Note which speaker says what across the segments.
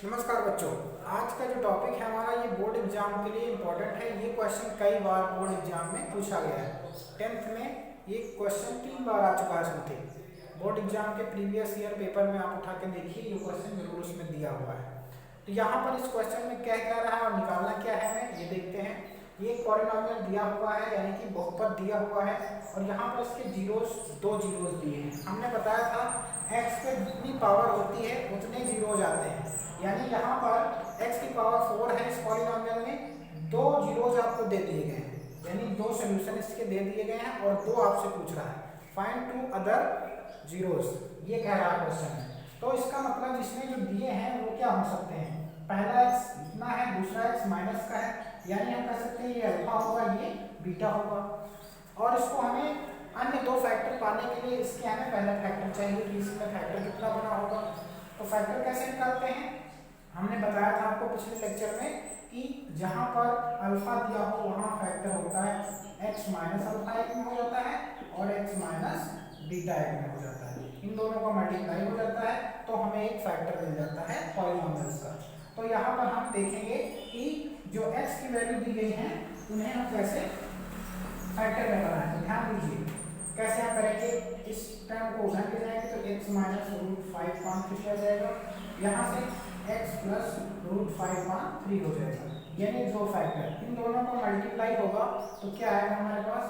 Speaker 1: नमस्कार बच्चों। आज का जो टॉपिक है हमारा ये बोर्ड एग्जाम के लिए इम्पोर्टेंट है। ये क्वेश्चन कई बार बोर्ड एग्जाम में पूछा गया है। 10th में ये क्वेश्चन 3 बार आ चुका है सुनते बोर्ड एग्जाम के प्रीवियस ईयर पेपर में। आप उठा के देखिए, ये क्वेश्चन जरूर उसमें दिया हुआ है। तो यहाँ पर इस क्वेश्चन में क्या कह रहा है और निकालना क्या है हमें ये देखते हैं। ये पॉलिनॉमियल दिया हुआ है, यानी कि बहुपद दिया हुआ है, और यहाँ पर इसके जीरोस, दो जीरोस दिए हैं। हमने बताया था x पे जितनी पावर होती है उतने जीरोस आते हैं, यानी यहाँ पर x की पावर 4 है। इस पॉलिनॉमियल में दो जीरोस आपको दे दिए गए हैं, यानी दो सोल्यूशन इसके दे दिए गए हैं और दो आपसे पूछ रहा है फाइंड टू अदर जीरोस, ये कह रहा है क्वेश्चन में। तो इसका मतलब इसमें जो दिए हैं वो क्या हो सकते हैं, पहला x इतना है, दूसरा x माइनस का है, यानी हम कह सकते हैं ये अल्फा होगा, ये बीटा होगा। और इसको हमें अन्य दो फैक्टर पाने के लिए इसके हमें पहला फैक्टर चाहिए कि इसमें फैक्टर कितना बना होगा। तो फैक्टर कैसे निकालते हैं, हमने बताया था आपको पिछले लेक्चर में कि जहां पर अल्फा दिया हो वहां फैक्टर होता है x माइनस अल्फा एक में हो जाता है और x माइनस बीटा एक में हो जाता है। इन दोनों का मल्टीप्लाई हो जाता है तो हमें एक फैक्टर मिल जाता है पॉलिनॉमियल्स का। तो यहाँ पर हम देखेंगे कि जो x की वैल्यू दी गई है उन्हें हम कैसे फैक्टर में बनाएं। तो ध्यान दीजिए कैसे हम करेंगे। इस टर्म को उधर ले जाएंगे तो x माइनस रूट 5 पान 3 आ जाएगा, यहाँ से x प्लस रूट 5 पान 3 हो जाएगा, यानी दो फैक्टर। इन दोनों का मल्टीप्लाई होगा तो क्या आएगा हमारे पास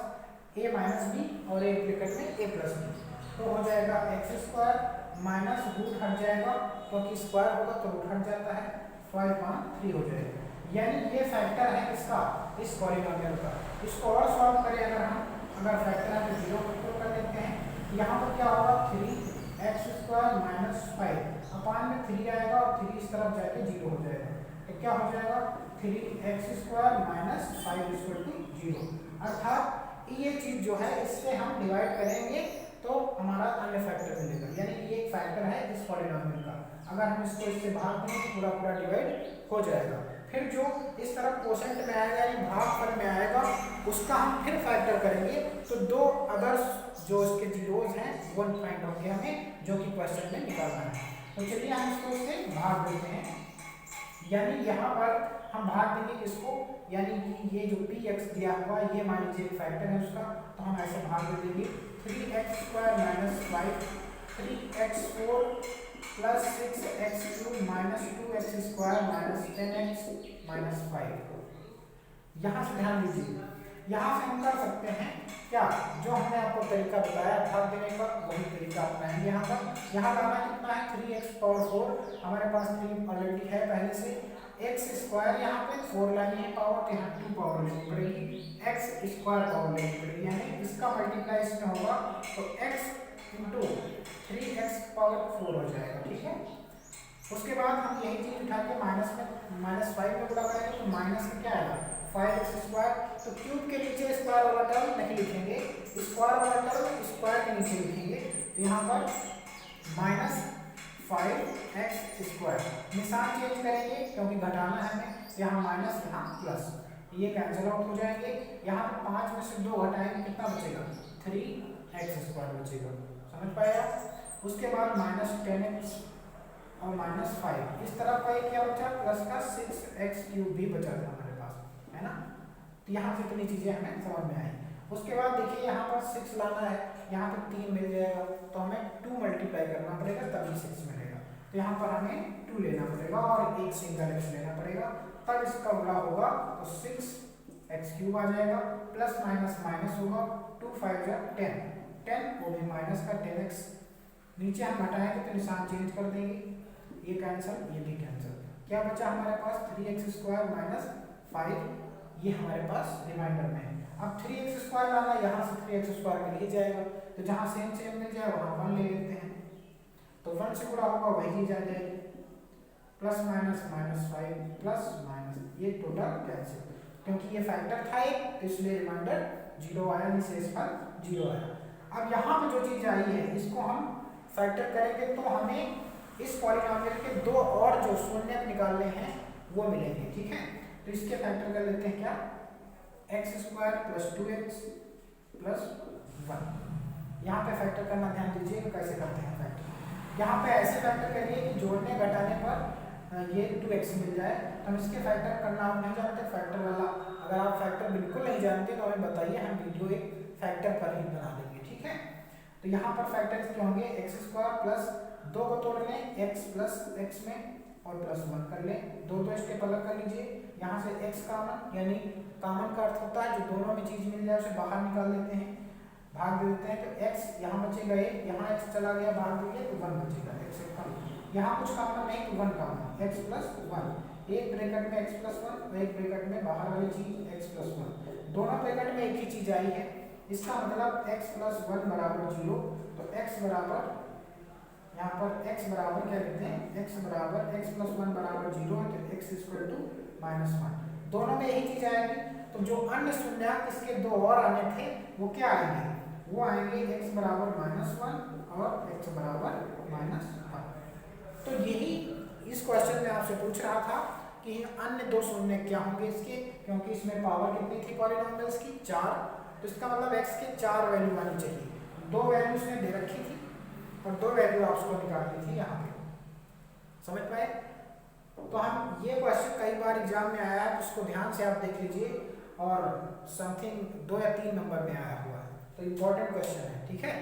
Speaker 1: a माइनस बी और एक ब्रैकेट में a प्लस बी, तो हो जाएगा एक्स स्क्वायर माइनस रूट हट जाएगा क्योंकि स्क्वायर होगा तो रूट हट जाता है, 5 पान 3 हो जाएगा। यानी ये फैक्टर है किसका, इस पॉलिनॉमियल का। इसको और सॉल्व करें अगर हम, अगर फैक्टर है तो जीरो फैक्टर कर लेते हैं। यहाँ पर क्या होगा 3x स्क्वायर माइनस 5 अपान में 3 आएगा और 3 इस तरफ जाके जीरो हो जाएगा, तो क्या हो जाएगा 3x square minus 5 equal to 0। अर्थात ये चीज जो है इससे हम डिवाइड करेंगे तो हमारा अन्य फैक्टर मिलेगा, यानी ये एक फैक्टर है इस पॉलिनॉमियल का। अगर हम इसको इससे भाग दें तो पूरा पूरा डिवाइड हो जाएगा। फिर जो इस तरफ कोसेंट में आएगा यानी भागफल में आएगा उसका हम फिर फैक्टर करेंगे तो दो अदर्स जो इसके जीरोस हैं वो फाइंड होंगे हमें, जो कि क्वेश्चन में निकालना है। तो चलिए हम इसको इससे भाग देते हैं, यानी यहाँ पर हम भाग देंगे किसको, यानी कि ये जो px दिया हुआ है ये मान लीजिए फैक्टर है उसका, तो हम ऐसे भाग दे देंगे 3x square minus 5 3x4 plus 6x3 minus 2x square minus 10x minus 5। यहाँ से ध्यान दीजिए, यहाँ से हम कर सकते हैं क्या, जो हमने आपको तरीका बताया भाग देने का वही तरीका अपनाएंगे। यहाँ पर यहाँ लाना कितना है 3x पावर 4, हमारे पास 3 ऑलरेडी है पहले से, x स्क्वायर यहाँ पे 4 लानी है पावर, तो यहाँ 2 पावर लेनी पड़ेगी, x स्क्वायर पावर लेनी पड़ेगी, यानी इसका मल्टीप्लाई इसमें होगा तो x इंटू 3x पावर 4 हो जाएगा, ठीक है। उसके बाद हम यही चीज उठा के माइनस में माइनस 5 में गुणा करेंगे तो माइनस में क्या आएगा 5x स्क्वायर, तो क्यूब के नीचे स्क्वायर वाला टर्म नहीं लिखेंगे, स्क्वायर वाला टर्म स्क्वायर के नीचे लिखेंगे, तो यहाँ पर माइनस 5x स्क्वायर। निशान चेंज करेंगे क्योंकि घटाना है हमें, यहाँ माइनस यहाँ प्लस, ये कैंसिल आउट हो जाएंगे। यहाँ पर 5 में से 2 घटाएंगे कितना बचेगा 3x स्क्वायर बचेगा, समझ पाया। उसके बाद माइनस 10x और माइनस 5, इस तरफ का क्या बचा प्लस का 6x क्यूब भी बचा था हमारे पास, है ना। तो यहाँ से इतनी चीजें हमें समझ में आई। उसके बाद देखिए यहाँ पर 6 लाना है, यहाँ पर 3 मिल जाएगा तो हमें 2 मल्टीप्लाई करना पड़ेगा तभी 6 मिलेगा, तो यहाँ पर हमें 2 लेना पड़ेगा और एक सिंगल x लेना पड़ेगा, तब इसका गुणा होगा तो 6x क्यूब आ जाएगा, प्लस माइनस माइनस होगा, 2 5 जा 10 वो भी माइनस का 10x, नीचे हम हटाएंगे तो निशान चेंज कर देंगे, ये कैंसिल ये भी कैंसिल, क्या बचा हमारे पास 3x स्क्वायर माइनस 5, ये हमारे पास रिमाइंडर में है। अब 3x स्क्वायर लाना, यहाँ से 3x स्क्वायर के लिए जाएगा, तो जहाँ सेम सेम मिल जाए वहाँ 1 ले लेते हैं, तो 1 से गुणा होगा वही चीज आ जाएगी, plus minus minus 5 plus minus, ये टोटल कैंसिल, क्योंकि ये फैक्टर था एक इसलिए रिमाइंडर 0 आया, निशेष पर 0 आया। अब यहाँ पे जो चीज आई है इसको हम फैक्टर करेंगे तो हमें इस पॉलिनॉमियल के दो और जो शून्य निकालने हैं वो मिलेंगे, ठीक है। तो इसके फैक्टर कर लेते हैं क्या, x square plus 2x plus 1। यहाँ पे फैक्टर करना ध्यान दीजिए कैसे करते हैं फैक्टर। यहाँ पे ऐसे फैक्टर करिए कि जोड़ने घटाने पर ये 2x मिल जाए तो हम इसके फैक्टर करना आप नहीं जानते फैक्टर वाला। अगर आप फैक्टर बिल्कुल नहीं जानते तो हमें बताइए, हम वीडियो एक फैक्टर पर ही बना देंगे, ठीक है। तो यहाँ पर फैक्टर क्या होंगे, एक्स स्क्वायर प्लस 2 को तोड़ लें एक्स प्लस एक्स में और प्लस 1 कर लें, 2 स्टेप अलग कर लीजिए, यहाँ से x कॉमन, यानी कॉमन का अर्थ होता है जो दोनों में चीज मिल जाए उसे बाहर निकाल देते हैं, भाग दे देते हैं, तो x यहाँ बचेगा, यहाँ x चला गया भाग दीजिए तो 1 बचेगा, x से कम, यहाँ कुछ कॉमन नहीं तो 1 कॉमन, x प्लस 1, एक ब्रैकेट में x प्लस 1 और एक ब्रैकेट में बाहर वाली चीज x प्लस 1, दोनों ब्रैकेट में एक ही चीज आई है, इसका मतलब x प्लस 1 बराबर 0, तो x बराबर, यहाँ पर x बराबर क्या लिखते हैं, x बराबर x प्लस 1 बराबर 0 है तो x इक्वल टू -1, दोनों में यही चीज आएगी। तो जो अन्य शून्यक इसके दो और आने थे वो क्या आएंगे, वो आएंगे x बराबर -1 और x बराबर -1। तो यही इस क्वेश्चन में आपसे पूछ रहा था कि अन्य दो शून्य क्या होंगे इसके, क्योंकि इसमें पावर कितनी थी पॉलिनोमियल्स की 4, तो इसका मतलब x के 4 वैल्यू आनी चाहिए, 2 वैल्यू उसने दे रखी थी और 2 वैल्यू आपको निकालनी थी यहाँ पे, समझ पाए। तो हम ये क्वेश्चन कई बार एग्जाम में आया है, उसको ध्यान से आप देख लीजिए, और समथिंग 2 या 3 नंबर में आया हुआ है, तो इम्पोर्टेंट क्वेश्चन है, ठीक है।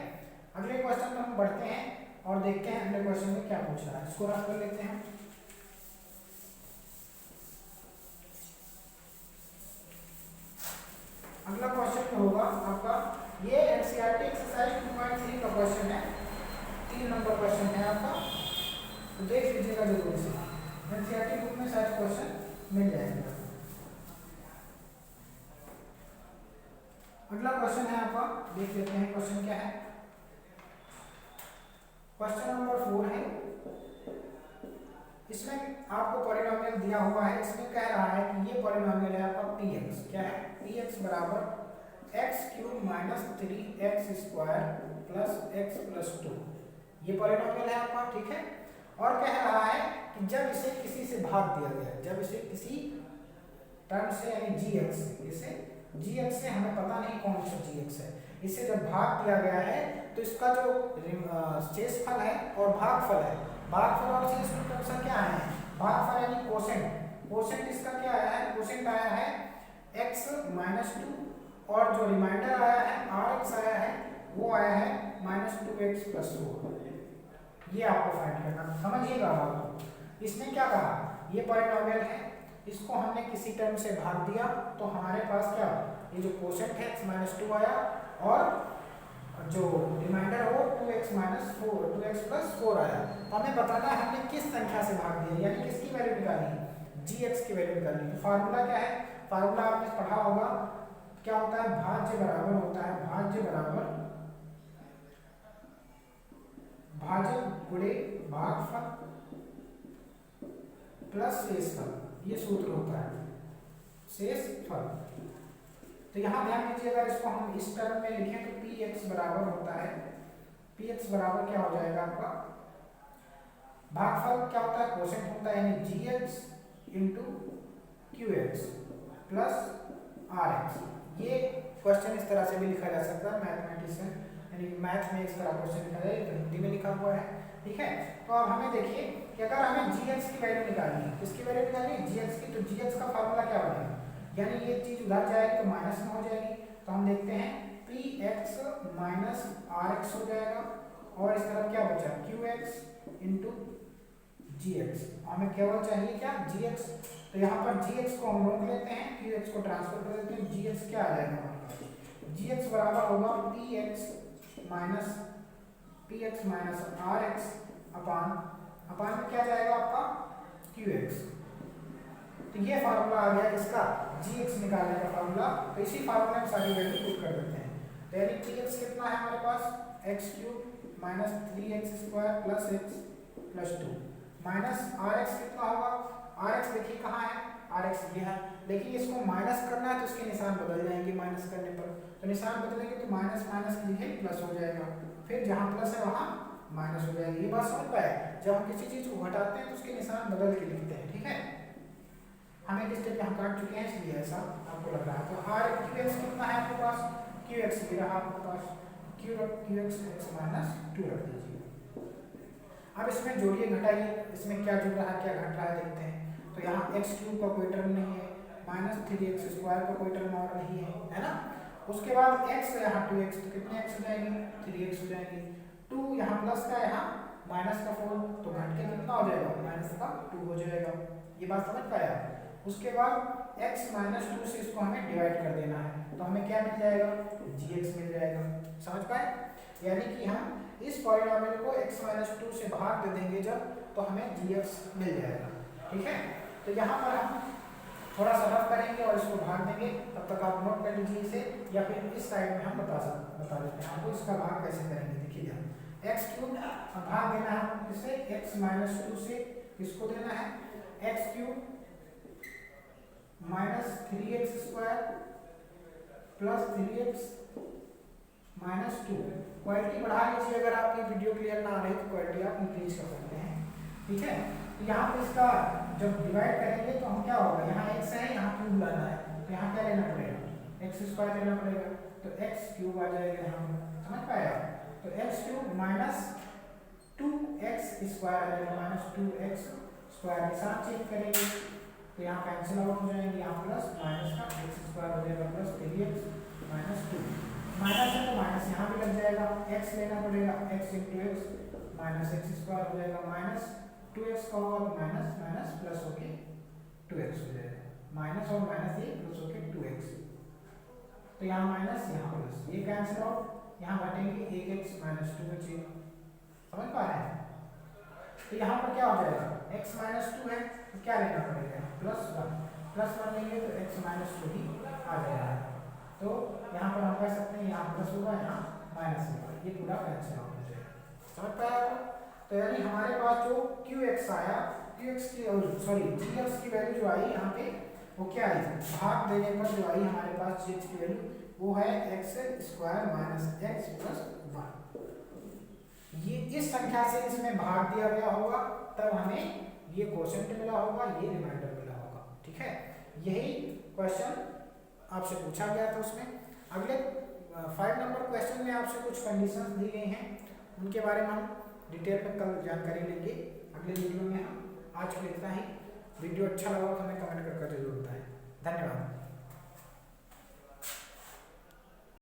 Speaker 1: अगले क्वेश्चन में हम बढ़ते हैं और देखते हैं अगले क्वेश्चन में क्या पूछ रहा है, इसको रफ कर लेते हैं। अगला क्वेश्चन होगा आपका, ये एनसीईआरटी एक्सरसाइज 2.3 का क्वेश्चन है, 3 नंबर क्वेश्चन है आपका, तो देख लीजिएगा जरूर से, एनसीईआरटी बुक में सारे क्वेश्चन मिल जाएंगे। अगला क्वेश्चन है आपका, देख लेते हैं क्वेश्चन क्या है। क्वेश्चन नंबर 4 है, इसमें आपको पॉलिनोमियल दिया हुआ है, इसमें कह रहा है कि ये पॉलिनोमियल है आपका px, क्या है, px बराबर x³ minus 3x square plus x plus 2, ये पॉलिनोमियल है आपका, ठीक है। और कह रहा है कि जब इसे किसी से भाग दिया गया, जब इसे किसी टर्म से यानी gx से, इसे gx से हमें पता नहीं कौन सा gx है, इसे जब भाग दिया गया है तो इसका जो शेषफल है और भागफल है, भागफल और शेषफल क्या है, भागफल यानी कोसेंट, कोसेंट इसका क्या आया है, कोसेंट आया है x माइनस 2 और जो रिमाइंडर आया है rx आया है वो आया है -2x प्लस 4, ये आपको फाइंड करना, समझिएगा बात। इसने क्या कहा, ये पॉलिनोमियल है, इसको हमने किसी टर्म से भाग दिया तो हमारे पास क्या, ये जो कोसेंट है x माइनस 2 आया और जो रिमाइंडर हो 2x प्लस 4 आया, तो हमें बताना है हमने किस संख्या से भाग दिया, यानी किसकी वैल्यू निकाली है, gx की वैल्यू निकाली है। तो फार्मूला क्या है, फार्मूला आपने पढ़ा होगा, क्या होता है, भाज्य बराबर होता है, भाज्य बराबर भाजक गुणे भागफल प्लस शेषफल, ये सूत्र होता है शेषफल। तो यहाँ ध्यान दीजिएगा, इसको हम इस टर्म में लिखें तो px बराबर होता है, px बराबर क्या हो जाएगा आपका, भागफल क्या होता है, कोसेंट होता है, यानी gx into qx plus rx। ये क्वेश्चन इस तरह से भी लिखा जा सकता है, मैथमेटिशियन यानी मैथ में इस तरह क्वेश्चन लिखा जाए, तो हिंदी में लिखा हुआ है, ठीक है। तो अब हमें देखिए कि अगर हमें gx की वैल्यू निकालनी है, किसकी वैल्यू निकालनी है, gx की, तो gx का फार्मूला क्या बनेगा, यानी ये चीज उधर जाएगी तो माइनस में हो जाएगी, तो हम देखते हैं px माइनस rx हो जाएगा और इस तरफ क्या बचा qx इंटू gx, हमें केवल चाहिए क्या gx, तो यहाँ पर gx को हम रोक लेते हैं, qx को ट्रांसफर कर देते हैं, gx क्या आ जाएगा हमारे पास, gx बराबर होगा px माइनस rx अपान में क्या जाएगा आपका qx। तो ये फार्मूला आ गया इसका gx निकालने का फार्मूला, तो इसी फार्मूला में सारी वैल्यू पुट कर देते हैं, तो यानी px कितना है हमारे पास x³ minus 3x square plus x plus 2 minus rx कितना होगा, rx देखिए कहाँ है, rx ये है, लेकिन इसको माइनस करना है तो इसके निशान बदल जाएंगे माइनस करने पर, तो निशान बदलेंगे तो माइनस माइनस लिखे प्लस हो जाएगा, फिर जहाँ प्लस है वहाँ माइनस हो जाएगी। ये बात समझ पाए, जब हम किसी चीज को घटाते हैं तो उसके निशान बदल के लिखते हैं, ठीक है। हम एक स्टेप यहाँ काट चुके हैं इसलिए ऐसा आपको लग रहा है। तो r qx कितना है आपके पास, qx भी रहा आपके पास, qx x माइनस 2 रख दीजिए। अब इसमें जोड़िए घटाइए, इसमें क्या जुड़ रहा है क्या घट रहा है देखते हैं। तो यहाँ एक्स क्यूब का कोई टर्म नहीं है, माइनस 3x स्क्वायर का कोई टर्म और नहीं है ना। उसके बाद x यहाँ 2x, तो कितने x हो जाएंगे 3x हो जाएंगे। 2 यहाँ प्लस का यहाँ माइनस का 4, तो घट के कितना हो जाएगा माइनस का 2 हो जाएगा। ये बात समझ पाया। उसके बाद x माइनस 2 से इसको हमें डिवाइड कर देना है, तो हमें क्या मिल जाएगा gx मिल जाएगा। समझ पाए, यानी कि हम इस पॉलिनोमियल को x माइनस 2 से भाग दे देंगे जब, तो हमें gx मिल जाएगा। ठीक है, तो यहाँ पर हम थोड़ा सा रफ करेंगे और इसको भाग देंगे, तब तक आप नोट कर लीजिए इसे, या फिर इस साइड में हम बता देते हैं आपको इसका भाग कैसे करेंगे। देखिए एक्स क्यूब भाग देना है किससे, एक्स माइनस 2 से, किसको देना है x cube minus 3x square plus 3x minus 2। Quality बढ़ा लीजिए, अगर आपकी वीडियो क्लियर ना आ रही तो क्वालिटी आप इंक्रीज कर सकते हैं। ठीक है, तो यहाँ पे इसका जब डिवाइड करेंगे तो हम क्या होगा, यहाँ x है यहाँ क्यूब लाना है, तो यहाँ क्या लेना पड़ेगा एक्स स्क्वायर लेना पड़ेगा, तो एक्स क्यूब आ जाएगा यहाँ। समझ पाया, तो x cube minus 2x square आ जाएगा, माइनस 2x स्क्वायर के साथ चेक करेंगे तो यहाँ कैंसिल आउट हो जाएंगे, यहाँ प्लस माइनस का x स्क्वायर हो जाएगा प्लस 3x माइनस 2, माइनस है तो माइनस यहाँ भी लग जाएगा, x लेना पड़ेगा x into x minus x square हो जाएगा, माइनस 2x का होगा तो माइनस माइनस प्लस होके 2x हो जाएगा, माइनस और माइनस ये प्लस होके 2x, तो यहाँ माइनस यहाँ प्लस, ये कैंसिल आउट, यहाँ घटेंगे 1x माइनस 2 बचेगा। समझ पा रहे हैं, तो यहाँ पर क्या हो जाएगा x माइनस 2 है तो क्या लेना पड़ेगा प्लस 1 लेंगे तो x माइनस 2 ही आ जाएगा। तो यहाँ पर हम कह सकते हैं यहाँ प्लस होगा यहाँ माइनस होगा, ये पूरा कैंसिल आउट हो जाएगा। समझ पाया आपको, तो यानी हमारे पास जो qx आया, qx की सॉरी gx की वैल्यू जो आई यहाँ पे वो क्या आई, भाग देने पर जो आई हमारे पास gx की वैल्यू वो है x square minus x plus 1। ये इस संख्या से इसमें भाग दिया गया होगा तब हमें ये क्वोशिएंट मिला होगा, ये रिमाइंडर मिला होगा। ठीक है, यही क्वेश्चन आपसे पूछा गया था उसमें। अगले 5 नंबर क्वेश्चन में आपसे कुछ कंडीशंस दी गई हैं, उनके बारे में हम डिटेल में कल जानकारी लेंगे अगले वीडियो में। हम आज के लिए इतना ही। वीडियो अच्छा लगा तो हमें कमेंट करके जरूर बताएं। धन्यवाद।